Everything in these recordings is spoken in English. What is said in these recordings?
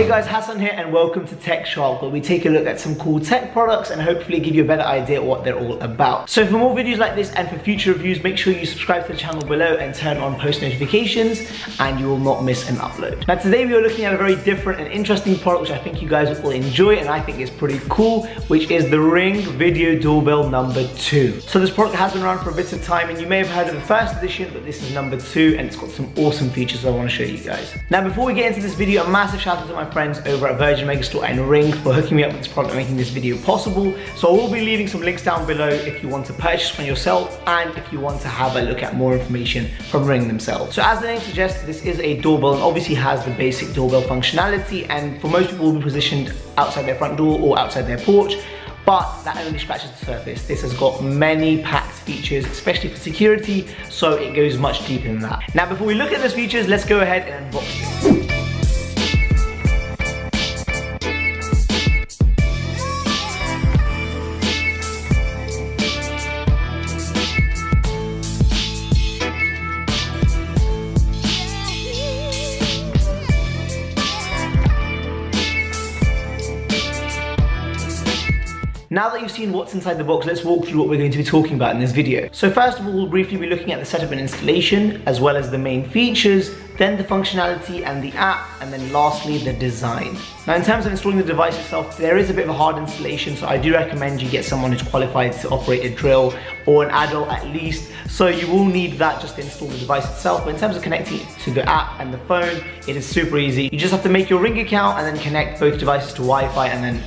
Hey guys, Hasan here and welcome to Tech Shahk, where we take a look at some cool tech products and hopefully give you a better idea of what they're all about. So for more videos like this and for future reviews, make sure you subscribe to the channel below and turn on post notifications and you will not miss an upload. Now today we are looking at a very different and interesting product which I think you guys will enjoy and I think is pretty cool, which is the Ring Video Doorbell number 2. So this product has been around for a bit of time and you may have heard of the first edition, but this is number 2 and it's got some awesome features I want to show you guys. Now before we get into this video, a massive shout out to my friends over at Virgin Megastore and Ring for hooking me up with this product and making this video possible. So I will be leaving some links down below if you want to purchase one yourself and if you want to have a look at more information from Ring themselves. So as the name suggests, this is a doorbell and obviously has the basic doorbell functionality, and for most people will be positioned outside their front door or outside their porch. But that only scratches the surface. This has got many packed features, especially for security, so it goes much deeper than that. Now before we look at those features, let's go ahead and unbox it. Now that you've seen what's inside the box, let's walk through what we're going to be talking about in this video. So first of all, we'll briefly be looking at the setup and installation, as well as the main features, then the functionality and the app, and then lastly, the design. Now in terms of installing the device itself, there is a bit of a hard installation, so I do recommend you get someone who's qualified to operate a drill, or an adult at least, so you will need that just to install the device itself. But in terms of connecting it to the app and the phone, it is super easy. You just have to make your Ring account and then connect both devices to Wi-Fi, and then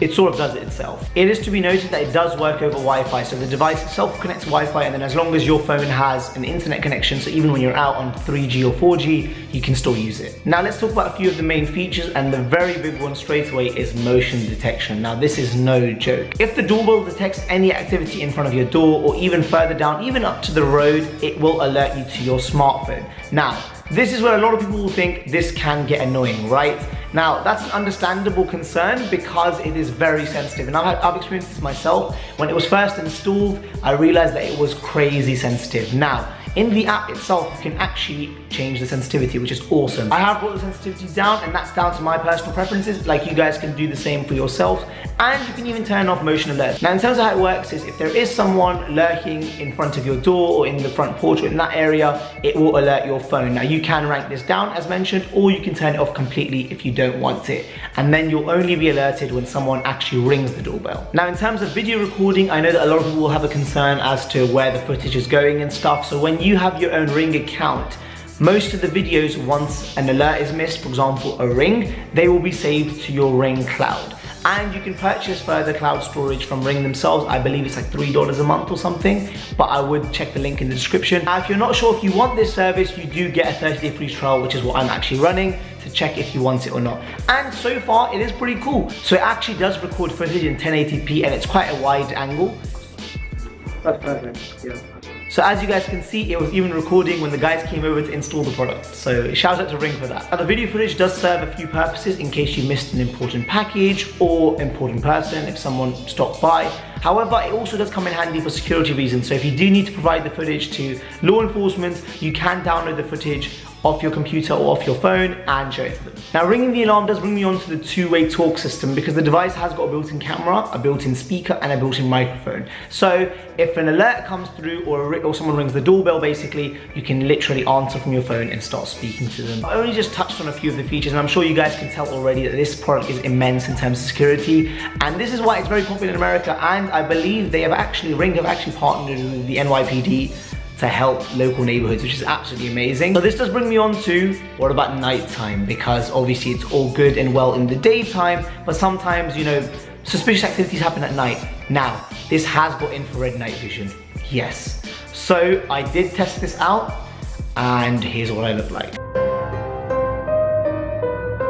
it sort of does it itself. It is to be noted that it does work over Wi-Fi, so the device itself connects to Wi-Fi, and then as long as your phone has an internet connection, so even when you're out on 3G or 4G, you can still use it. Now let's talk about a few of the main features, and the very big one straight away is motion detection. Now this is no joke. If the doorbell detects any activity in front of your door or even further down, even up to the road, it will alert you to your smartphone. Now, this is where a lot of people will think this can get annoying, right? Now, that's an understandable concern because it is very sensitive. And I've experienced this myself. When it was first installed, I realized that it was crazy sensitive. Now, in the app itself, you can actually change the sensitivity, which is awesome. I have brought the sensitivity down, and that's down to my personal preferences. Like, you guys can do the same for yourself, and you can even turn off motion alerts. Now, in terms of how it works is if there is someone lurking in front of your door or in the front porch or in that area, it will alert your phone. Now, you can rank this down as mentioned, or you can turn it off completely if you don't want it. And then you'll only be alerted when someone actually rings the doorbell. Now, in terms of video recording, I know that a lot of people will have a concern as to where the footage is going and stuff. So when you have your own Ring account, most of the videos, once an alert is missed, for example a ring, they will be saved to your Ring cloud. And you can purchase further cloud storage from Ring themselves. I believe it's like $3 a month or something, but I would check the link in the description. Now, if you're not sure if you want this service, you do get a 30-day free trial, which is what I'm actually running to check if you want it or not. And so far, it is pretty cool. So it actually does record footage in 1080p and it's quite a wide angle. That's perfect, yeah. So as you guys can see, it was even recording when the guys came over to install the product. So shout out to Ring for that. Now the video footage does serve a few purposes in case you missed an important package or important person if someone stopped by. However, it also does come in handy for security reasons. So if you do need to provide the footage to law enforcement, you can download the footage off your computer or off your phone and show it to them. Now ringing the alarm does bring me on to the two-way talk system because the device has got a built-in camera, a built-in speaker and a built-in microphone. So if an alert comes through or someone rings the doorbell, basically, you can literally answer from your phone and start speaking to them. I only just touched on a few of the features and I'm sure you guys can tell already that this product is immense in terms of security, and this is why it's very popular in America, and I believe Ring have actually partnered with the NYPD to help local neighborhoods, which is absolutely amazing. So this does bring me on to what about nighttime, because obviously it's all good and well in the daytime, but sometimes, you know, suspicious activities happen at night. Now, this has got infrared night vision, yes. So I did test this out and here's what I look like.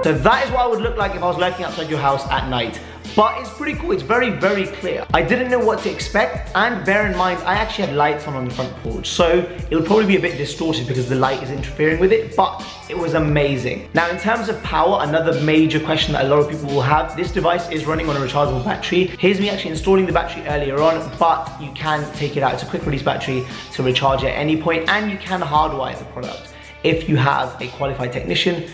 So that is what I would look like if I was lurking outside your house at night. But it's pretty cool, it's very, very clear. I didn't know what to expect, and bear in mind, I actually had lights on the front porch, so it'll probably be a bit distorted because the light is interfering with it, but it was amazing. Now, in terms of power, another major question that a lot of people will have, this device is running on a rechargeable battery. Here's me actually installing the battery earlier on, but you can take it out. It's a quick release battery to recharge at any point, and you can hardwire the product if you have a qualified technician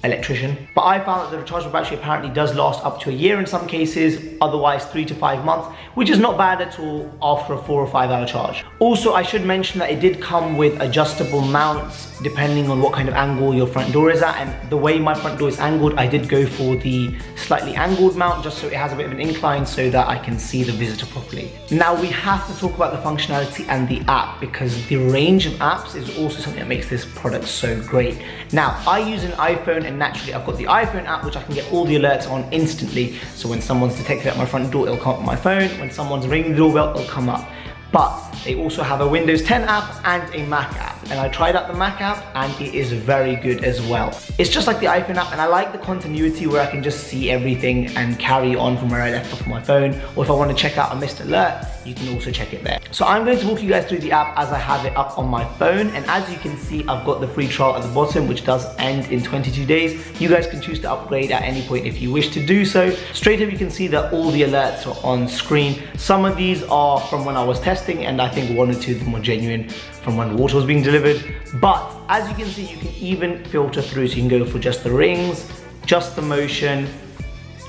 electrician. But I found that the rechargeable battery apparently does last up to a year in some cases, otherwise 3 to 5 months, which is not bad at all after a 4 or 5 hour charge. Also, I should mention that it did come with adjustable mounts depending on what kind of angle your front door is at, and the way my front door is angled, I did go for the slightly angled mount just so it has a bit of an incline so that I can see the visitor properly. Now we have to talk about the functionality and the app, because the range of apps is also something that makes this product so great. Now I use an iPhone, and naturally I've got the iPhone app which I can get all the alerts on instantly. So when someone's detected at my front door, it'll come up on my phone. When someone's ringing the doorbell, it'll come up. But they also have a Windows 10 app and a Mac app, and I tried out the Mac app and it is very good as well. It's just like the iPhone app, and I like the continuity where I can just see everything and carry on from where I left off on my phone, or if I want to check out a missed alert, you can also check it there. So I'm going to walk you guys through the app as I have it up on my phone, and as you can see, I've got the free trial at the bottom, which does end in 22 days. You guys can choose to upgrade at any point if you wish to do so. Straight up you can see that all the alerts are on screen. Some of these are from when I was testing, and I think 1 or 2 of them were genuine from when water was being delivered. But as you can see, you can even filter through, so you can go for just the rings, just the motion.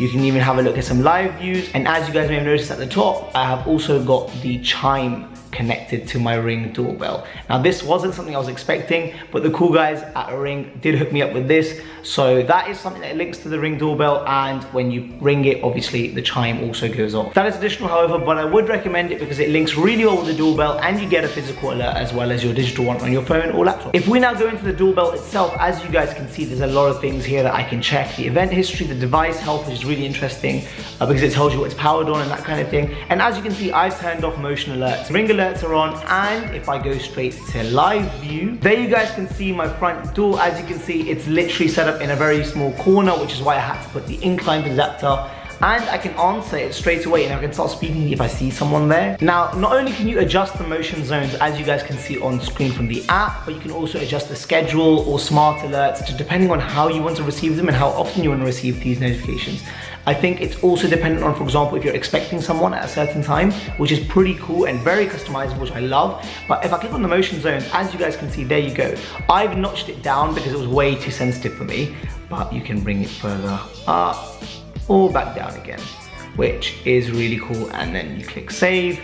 You can even have a look at some live views, and as you guys may have noticed at the top, I have also got the chime connected to my Ring doorbell. Now this wasn't something I was expecting, but the cool guys at Ring did hook me up with this. So that is something that links to the Ring doorbell, and when you ring it, obviously the chime also goes off. That is additional, however, but I would recommend it because it links really well with the doorbell, and you get a physical alert as well as your digital one on your phone or laptop. If we now go into the doorbell itself, as you guys can see, there's a lot of things here that I can check. The event history, the device health, which is really interesting because it tells you what it's powered on and that kind of thing. And as you can see, I've turned off motion alerts. Ring alerts are on, and if I go straight to live view, there you guys can see my front door. As you can see, it's literally set up in a very small corner, which is why I had to put the inclined adapter, and I can answer it straight away, and I can start speaking if I see someone there. Now, not only can you adjust the motion zones, as you guys can see on screen from the app, but you can also adjust the schedule or smart alerts, depending on how you want to receive them and how often you want to receive these notifications. I think it's also dependent on, for example, if you're expecting someone at a certain time, which is pretty cool and very customizable, which I love. But if I click on the motion zones, as you guys can see, there you go. I've notched it down because it was way too sensitive for me, but you can bring it further up or back down again, which is really cool. And then you click save,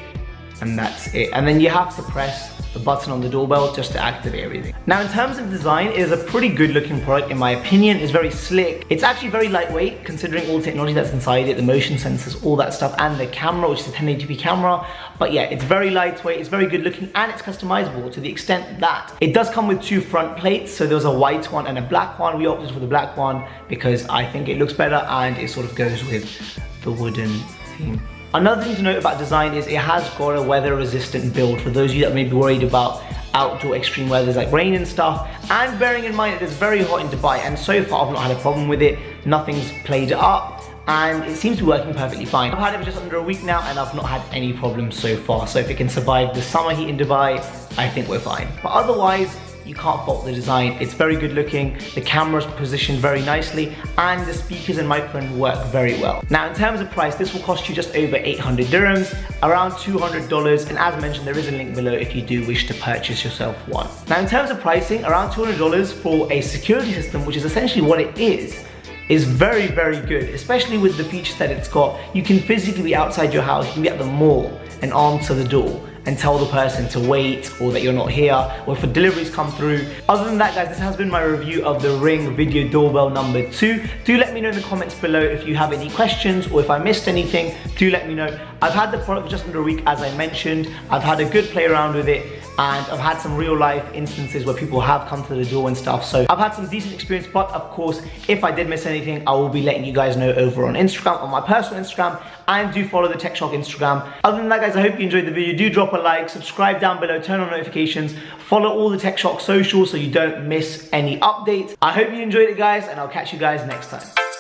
and that's it. And then you have to press the button on the doorbell just to activate everything. Now in terms of design, it is a pretty good looking product in my opinion. It's very slick. It's actually very lightweight considering all the technology that's inside it, the motion sensors, all that stuff, and the camera, which is a 1080p camera. But yeah, it's very lightweight, it's very good looking, and it's customizable to the extent that it does come with 2 front plates. So there's a white one and a black one. We opted for the black one because I think it looks better and it sort of goes with the wooden theme. Another thing to note about design is it has got a weather resistant build for those of you that may be worried about outdoor extreme weathers like rain and stuff. And bearing in mind that it's very hot in Dubai, and so far I've not had a problem with it. Nothing's played it up, and it seems to be working perfectly fine. I've had it for just under a week now and I've not had any problems so far. So if it can survive the summer heat in Dubai, I think we're fine. But otherwise, you can't fault the design. It's very good looking, the camera's positioned very nicely, and the speakers and microphone work very well. Now in terms of price, this will cost you just over 800 dirhams, around $200, and as mentioned, there is a link below if you do wish to purchase yourself one. Now in terms of pricing, around $200 for a security system, which is essentially what it is very, very good, especially with the features that it's got. You can physically be outside your house, you can be at the mall and answer the door and tell the person to wait, or that you're not here, or if deliveries come through. Other than that, guys, this has been my review of the Ring Video Doorbell number 2. Do let me know in the comments below if you have any questions, or if I missed anything, do let me know. I've had the product for just under a week, as I mentioned. I've had a good play around with it, and I've had some real life instances where people have come to the door and stuff. So I've had some decent experience, but of course, if I did miss anything, I will be letting you guys know over on Instagram, on my personal Instagram, and do follow the Tech Shahk Instagram. Other than that, guys, I hope you enjoyed the video. Do drop a like, subscribe down below, turn on notifications, follow all the Tech Shahk socials so you don't miss any updates. I hope you enjoyed it, guys, and I'll catch you guys next time.